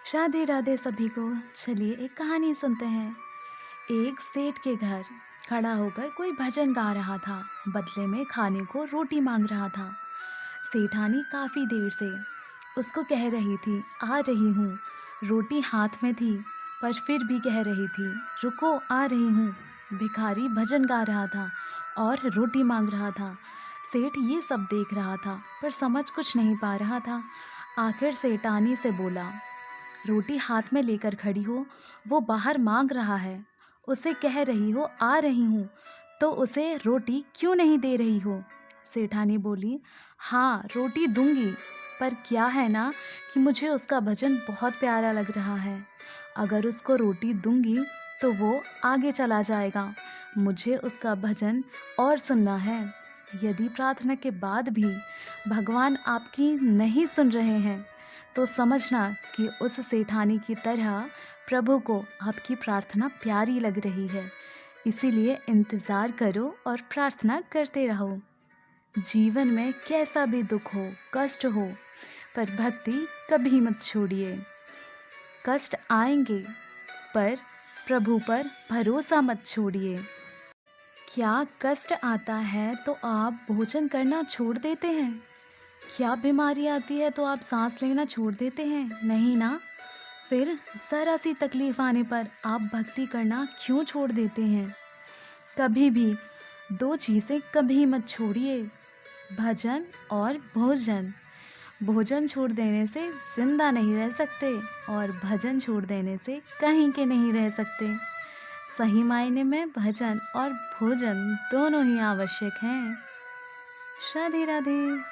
राधे राधे सभी को। चलिए एक कहानी सुनते हैं। एक सेठ के घर खड़ा होकर कोई भजन गा रहा था। बदले में खाने को रोटी मांग रहा था। सेठानी काफी देर से उसको कह रही थी, आ रही हूँ। रोटी हाथ में थी पर फिर भी कह रही थी, रुको आ रही हूँ। भिखारी भजन गा रहा था और रोटी मांग रहा था। सेठ ये सब देख रहा था पर समझ कुछ नहीं पा रहा था। आखिर सेठानी से बोला, रोटी हाथ में लेकर खड़ी हो, वो बाहर मांग रहा है। उसे कह रही हो आ रही हूँ, तो उसे रोटी क्यों नहीं दे रही हो? सेठानी बोली, हाँ रोटी दूंगी, पर क्या है ना कि मुझे उसका भजन बहुत प्यारा लग रहा है। अगर उसको रोटी दूंगी तो वो आगे चला जाएगा। मुझे उसका भजन और सुनना है। यदि प्रार्थना के बाद भी भगवान आपकी नहीं सुन रहे हैं तो समझना कि उस सेठानी की तरह प्रभु को आपकी प्रार्थना प्यारी लग रही है। इसीलिए इंतज़ार करो और प्रार्थना करते रहो। जीवन में कैसा भी दुख हो, कष्ट हो, पर भक्ति कभी मत छोड़िए। कष्ट आएंगे पर प्रभु पर भरोसा मत छोड़िए। क्या कष्ट आता है तो आप भोजन करना छोड़ देते हैं? क्या बीमारी आती है तो आप सांस लेना छोड़ देते हैं? नहीं ना। फिर ज़रा सी तकलीफ आने पर आप भक्ति करना क्यों छोड़ देते हैं? कभी भी दो चीज़ें कभी मत छोड़िए, भजन और भोजन। भोजन छोड़ देने से जिंदा नहीं रह सकते और भजन छोड़ देने से कहीं के नहीं रह सकते। सही मायने में भजन और भोजन दोनों ही आवश्यक हैं। राधे राधे।